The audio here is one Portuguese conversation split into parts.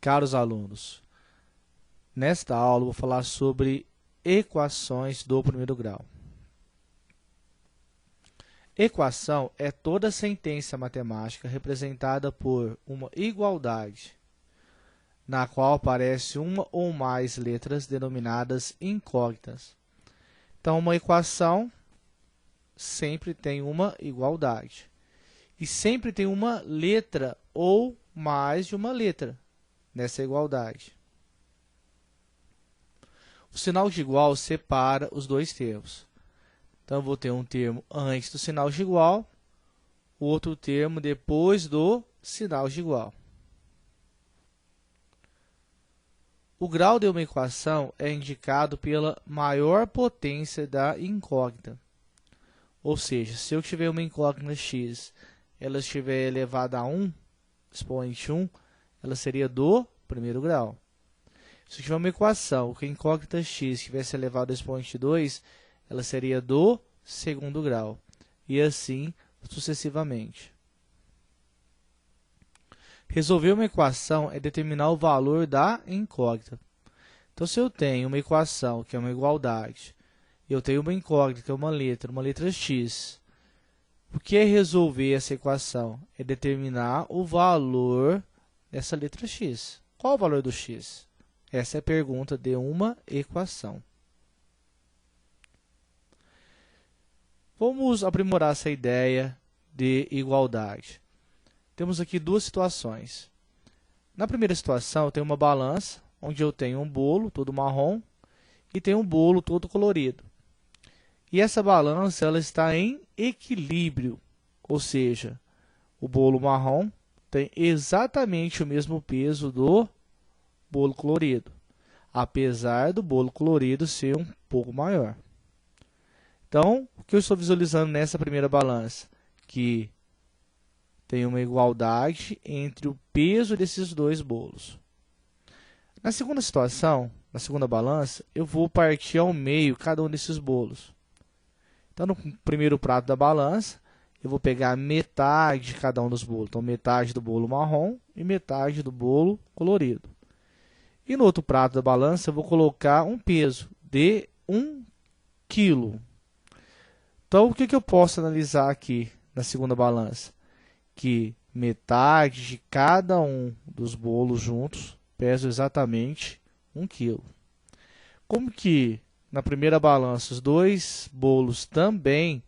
Caros alunos, nesta aula eu vou falar sobre equações do primeiro grau. Equação é toda sentença matemática representada por uma igualdade, na qual aparece uma ou mais letras denominadas incógnitas. Então, uma equação sempre tem uma igualdade e sempre tem uma letra ou mais de uma letra nessa igualdade. O sinal de igual separa os dois termos. Então, eu vou ter um termo antes do sinal de igual, o outro termo depois do sinal de igual. O grau de uma equação é indicado pela maior potência da incógnita. Ou seja, se eu tiver uma incógnita x, ela estiver elevada a 1, expoente 1, ela seria do primeiro grau. Se eu tiver uma equação que a incógnita x tivesse elevado a expoente 2, ela seria do segundo grau, e assim sucessivamente. Resolver uma equação é determinar o valor da incógnita. Então, se eu tenho uma equação que é uma igualdade, eu tenho uma incógnita que é uma letra x, o que é resolver essa equação? É determinar o valor dessa letra x. Qual o valor do x? Essa é a pergunta de uma equação. Vamos aprimorar essa ideia de igualdade. Temos aqui duas situações. Na primeira situação, eu tenho uma balança, onde eu tenho um bolo todo marrom e tenho um bolo todo colorido. E essa balança ela está em equilíbrio, ou seja, o bolo marrom tem exatamente o mesmo peso do bolo colorido, apesar do bolo colorido ser um pouco maior. Então, o que eu estou visualizando nessa primeira balança? Que tem uma igualdade entre o peso desses dois bolos. Na segunda situação, na segunda balança, eu vou partir ao meio cada um desses bolos. Então, no primeiro prato da balança, eu vou pegar metade de cada um dos bolos. Então, metade do bolo marrom e metade do bolo colorido. E no outro prato da balança, eu vou colocar um peso de 1 quilo. Então, o que eu posso analisar aqui na segunda balança? Que metade de cada um dos bolos juntos pesa exatamente 1 quilo. Como que na primeira balança os dois bolos também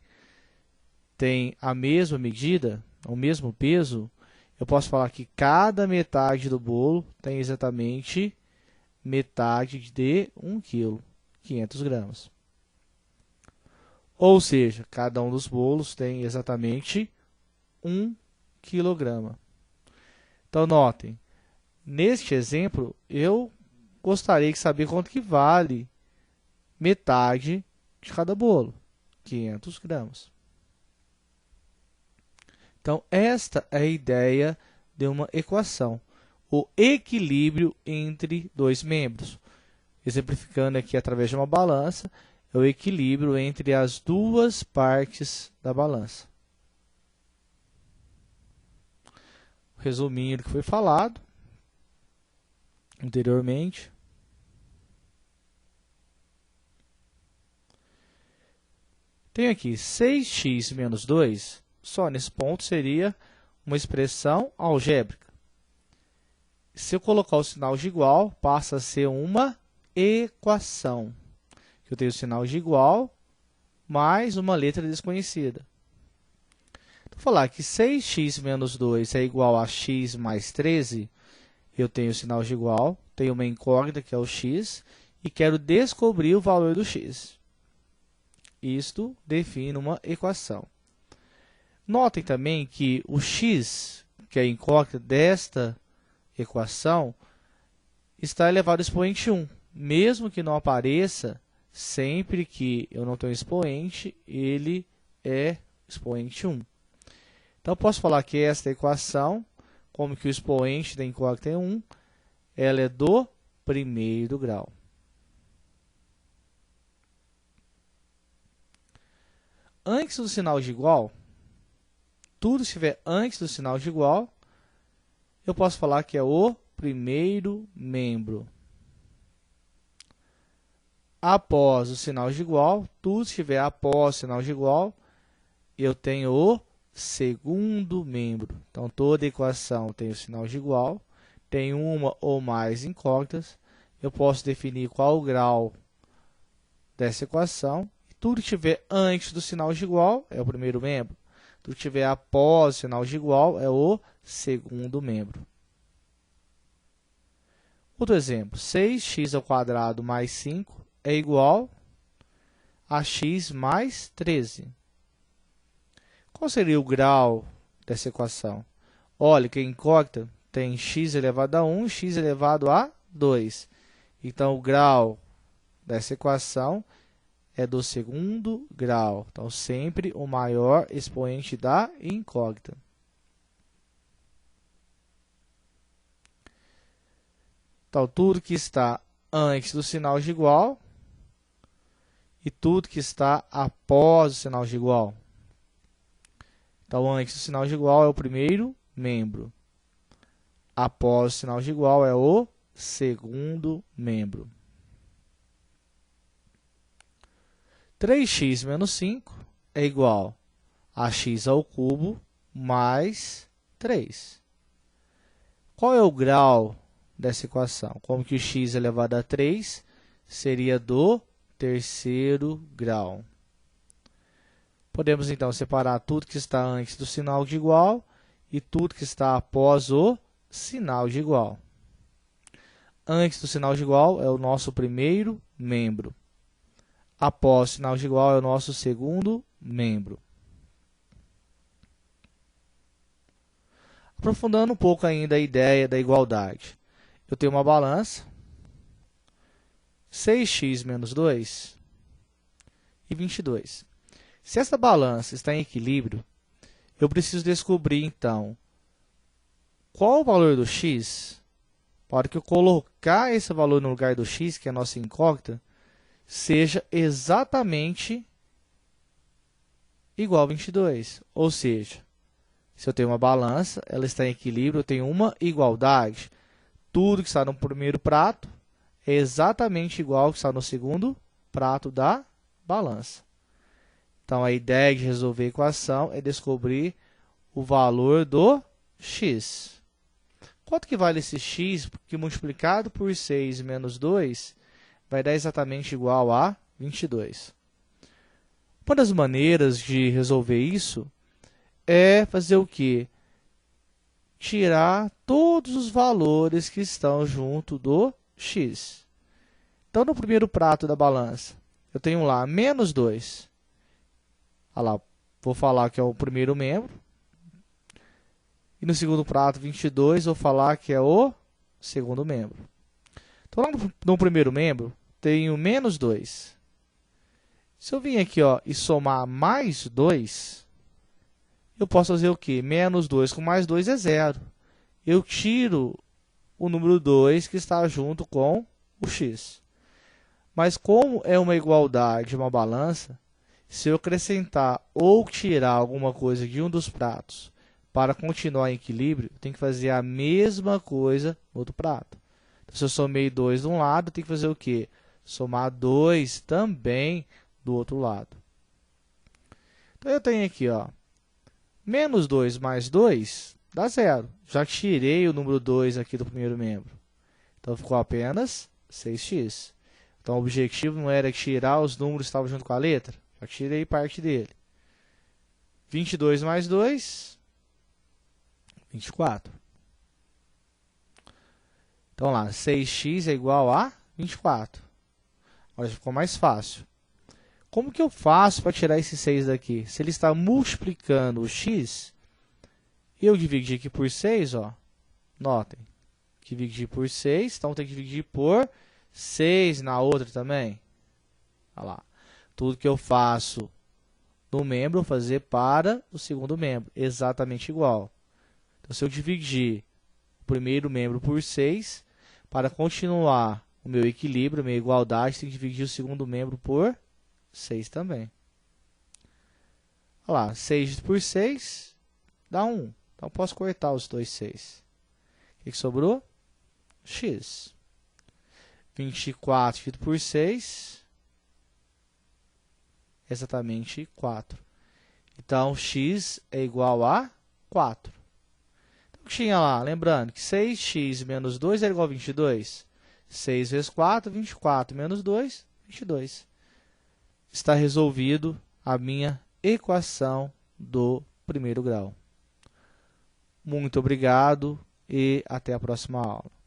têm a mesma medida, o mesmo peso, eu posso falar que cada metade do bolo tem exatamente metade de 1 quilo, 500 gramas. Ou seja, cada um dos bolos tem exatamente 1 quilograma. Então, notem, neste exemplo, eu gostaria de saber quanto que vale metade de cada bolo, 500 gramas. Então, esta é a ideia de uma equação, o equilíbrio entre dois membros. Exemplificando aqui através de uma balança, é o equilíbrio entre as duas partes da balança. Resumindo o que foi falado anteriormente. Tenho aqui 6x menos 2, só nesse ponto seria uma expressão algébrica. Se eu colocar o sinal de igual, passa a ser uma equação. Eu tenho o sinal de igual mais uma letra desconhecida. Então, falar que 6x menos 2 é igual a x mais 13, eu tenho o sinal de igual, tenho uma incógnita que é o x, e quero descobrir o valor do x. Isto define uma equação. Notem também que o x, que é a incógnita desta equação, está elevado a expoente 1. Mesmo que não apareça, sempre que eu não tenho expoente, ele é expoente 1. Então, eu posso falar que esta equação, como que o expoente da incógnita é 1, ela é do primeiro grau. Antes do sinal de igual, tudo que estiver antes do sinal de igual, eu posso falar que é o primeiro membro. Após o sinal de igual, tudo que estiver após o sinal de igual, eu tenho o segundo membro. Então, toda equação tem o sinal de igual, tem uma ou mais incógnitas, eu posso definir qual o grau dessa equação. Tudo que estiver antes do sinal de igual é o primeiro membro. Tudo que estiver após o sinal de igual é o segundo membro. Outro exemplo, 6x² mais 5 é igual a x mais 13. Qual seria o grau dessa equação? Olha que a incógnita tem x elevado a 1 e x elevado a 2. Então, o grau dessa equação é do segundo grau. Então, sempre o maior expoente da incógnita. Então, tudo que está antes do sinal de igual e tudo que está após o sinal de igual. Então, antes do sinal de igual é o primeiro membro. Após o sinal de igual é o segundo membro. 3x menos 5 é igual a x ao cubo mais 3. Qual é o grau dessa equação? Como que o x elevado a 3 seria do terceiro grau. Podemos, então, separar tudo que está antes do sinal de igual e tudo que está após o sinal de igual. Antes do sinal de igual é o nosso primeiro membro. Após o sinal de igual é o nosso segundo membro. Aprofundando um pouco ainda a ideia da igualdade. Eu tenho uma balança, 6x menos 2 e 22. Se essa balança está em equilíbrio, eu preciso descobrir, então, qual o valor do x, para que eu colocar esse valor no lugar do x, que é a nossa incógnita, seja exatamente igual a 22. Ou seja, se eu tenho uma balança, ela está em equilíbrio, eu tenho uma igualdade. Tudo que está no primeiro prato é exatamente igual ao que está no segundo prato da balança. Então, a ideia de resolver a equação é descobrir o valor do x. Quanto que vale esse x que multiplicado por 6 menos 2 vai dar exatamente igual a 22? Uma das maneiras de resolver isso é fazer o quê? Tirar todos os valores que estão junto do x. Então, no primeiro prato da balança, eu tenho lá menos 2. Olha lá, vou falar que é o primeiro membro. E no segundo prato, 22, vou falar que é o segundo membro. Então, lá no primeiro membro, tenho menos 2. Se eu vir aqui e somar mais 2, eu posso fazer o quê? Menos 2 com mais 2 é 0. Eu tiro o número 2 que está junto com o x. Mas como é uma igualdade, uma balança, se eu acrescentar ou tirar alguma coisa de um dos pratos para continuar em equilíbrio, eu tenho que fazer a mesma coisa no outro prato. Então, se eu somei 2 de um lado, eu tenho que fazer o quê? Somar 2 também do outro lado. Então, eu tenho aqui, menos 2 mais 2 dá 0. Já tirei o número 2 aqui do primeiro membro. Então, ficou apenas 6x. Então, o objetivo não era tirar os números que estavam junto com a letra. Já tirei parte dele. 22 mais 2, 24. Então, lá, 6x é igual a 24. Agora já ficou mais fácil. Como que eu faço para tirar esse 6 daqui? Se ele está multiplicando o x, eu dividi aqui por 6, notem. Dividir por 6, então tem que dividir por 6 na outra também. Olha lá. Tudo que eu faço no membro, eu vou fazer para o segundo membro, exatamente igual. Então, se eu dividir o primeiro membro por 6, para continuar o meu equilíbrio, a minha igualdade, tem que dividir o segundo membro por 6 também. Olha lá, 6 por 6 dá 1. Então, posso cortar os dois 6. O que sobrou? x. 24 dividido por 6, exatamente 4. Então, x é igual a 4. Então, o que tinha lá? Lembrando que 6x menos 2 é igual a 22. 6 vezes 4, 24, menos 2, 22. Está resolvido a minha equação do primeiro grau. Muito obrigado e até a próxima aula.